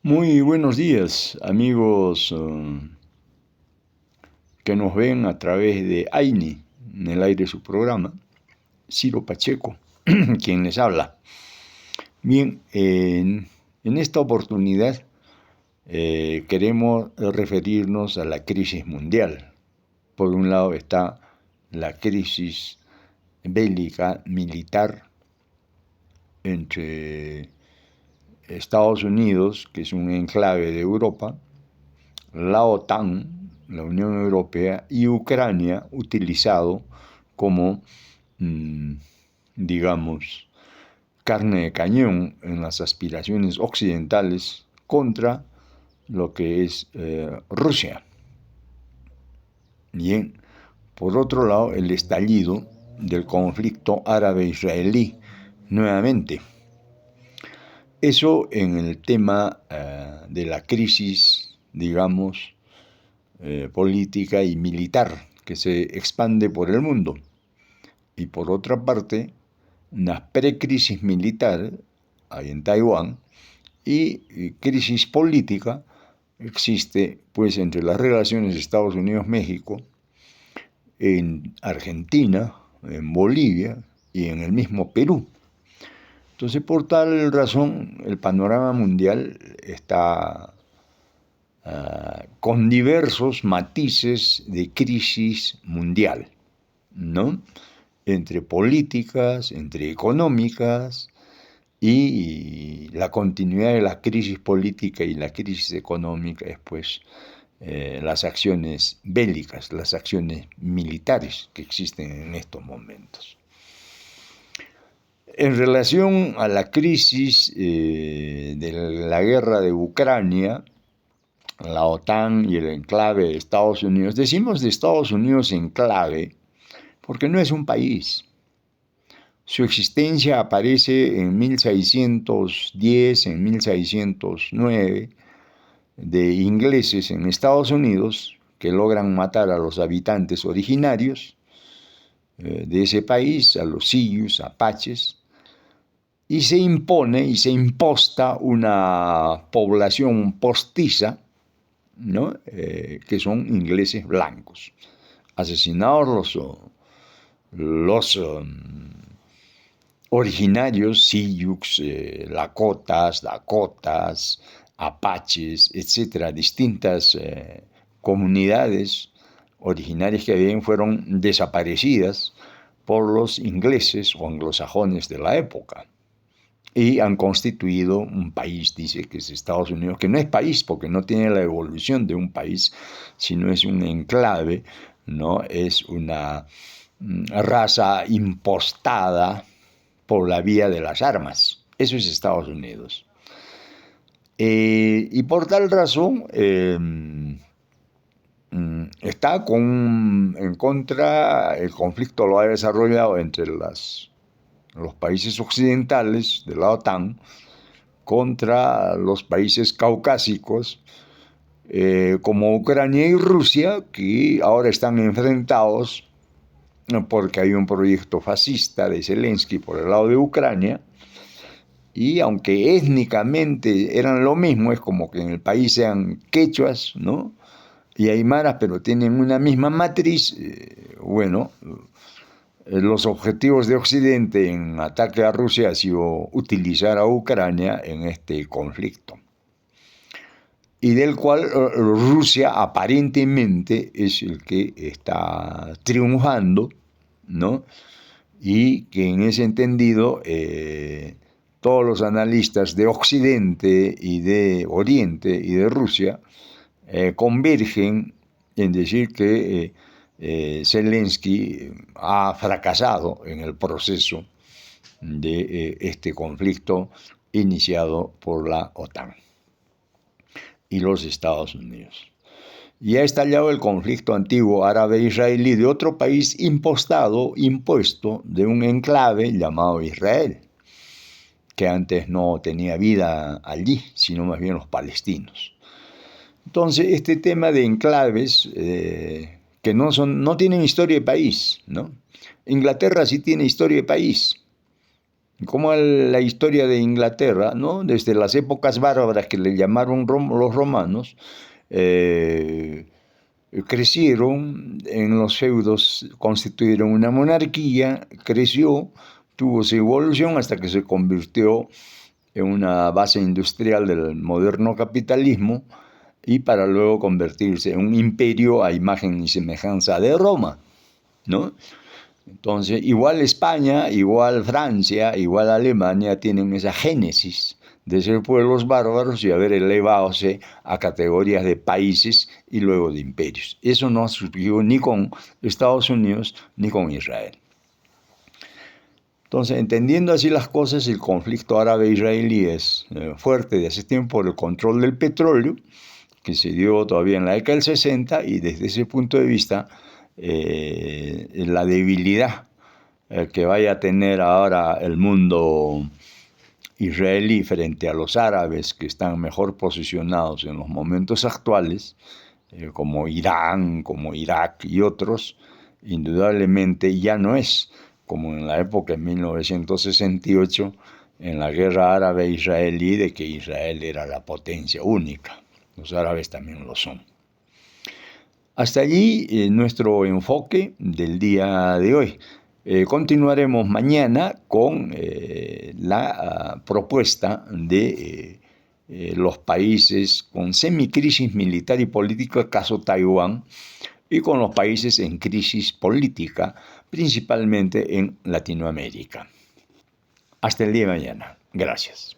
Muy buenos días, amigos que nos ven a través de AINI, en el aire de su programa. Ciro Pacheco, quien les habla. Bien, en esta oportunidad queremos referirnos a la crisis mundial. Por un lado está la crisis bélica militar entre Estados Unidos, que es un enclave de Europa, la OTAN, la Unión Europea, y Ucrania, utilizado como, digamos, carne de cañón en las aspiraciones occidentales contra lo que es Rusia. Bien, por otro lado, el estallido del conflicto árabe-israelí nuevamente. Eso en el tema de la crisis, digamos, política y militar que se expande por el mundo. Y por otra parte, una precrisis militar hay en Taiwán y crisis política existe pues entre las relaciones Estados Unidos-México, en Argentina, en Bolivia y en el mismo Perú. Entonces, por tal razón, el panorama mundial está con diversos matices de crisis mundial, ¿no? Entre políticas, entre económicas, y la continuidad de la crisis política y la crisis económica es pues las acciones bélicas, las acciones militares que existen en estos momentos. En relación a la crisis de la guerra de Ucrania, la OTAN y el enclave de Estados Unidos, decimos de Estados Unidos enclave porque no es un país. Su existencia aparece en 1610, en 1609, de ingleses en Estados Unidos que logran matar a los habitantes originarios de ese país, a los Sioux, apaches, y se impone y se imposta una población postiza, ¿no? Que son ingleses blancos, asesinados los originarios, Sioux, Lakotas, Dakotas, Apaches, etcétera, distintas comunidades originarias que bien fueron desaparecidas por los ingleses o anglosajones de la época. Y han constituido un país, dice que es Estados Unidos, que no es país porque no tiene la evolución de un país, sino es un enclave, ¿no? Es una raza impostada por la vía de las armas. Eso es Estados Unidos. Y por tal razón está en contra, el conflicto lo ha desarrollado entre los países occidentales de la OTAN contra los países caucásicos como Ucrania y Rusia, que ahora están enfrentados porque hay un proyecto fascista de Zelensky por el lado de Ucrania, y aunque étnicamente eran lo mismo, es como que en el país sean quechuas, ¿no? Y aymaras, pero tienen una misma matriz. Los objetivos de Occidente en ataque a Rusia ha sido utilizar a Ucrania en este conflicto, y del cual Rusia aparentemente es el que está triunfando, ¿no? Y que en ese entendido todos los analistas de Occidente y de Oriente y de Rusia convergen en decir que Zelensky ha fracasado en el proceso de este conflicto iniciado por la OTAN y los Estados Unidos. Y ha estallado el conflicto antiguo árabe-israelí de otro país impuesto de un enclave llamado Israel, que antes no tenía vida allí, sino más bien los palestinos. Entonces, este tema de enclaves que no tienen historia de país, ¿no? Inglaterra sí tiene historia de país, como la historia de Inglaterra, ¿no? Desde las épocas bárbaras que le llamaron los romanos, crecieron en los feudos, constituyeron una monarquía, creció, tuvo su evolución hasta que se convirtió en una base industrial del moderno capitalismo y para luego convertirse en un imperio a imagen y semejanza de Roma, ¿no? Entonces, igual España, igual Francia, igual Alemania tienen esa génesis de ser pueblos bárbaros y haber elevadose a categorías de países y luego de imperios. Eso no surgió ni con Estados Unidos ni con Israel. Entonces, entendiendo así las cosas, el conflicto árabe-israelí es fuerte de hace tiempo por el control del petróleo, que se dio todavía en la década del 60, y desde ese punto de vista, la debilidad que vaya a tener ahora el mundo israelí frente a los árabes que están mejor posicionados en los momentos actuales, como Irán, como Irak y otros, indudablemente ya no es como en la época de 1968, en la guerra árabe-israelí, de que Israel era la potencia única. Los árabes también lo son. Hasta allí nuestro enfoque del día de hoy. Continuaremos mañana con la propuesta de los países con semicrisis militar y política, caso Taiwán, y con los países en crisis política, principalmente en Latinoamérica. Hasta el día de mañana. Gracias.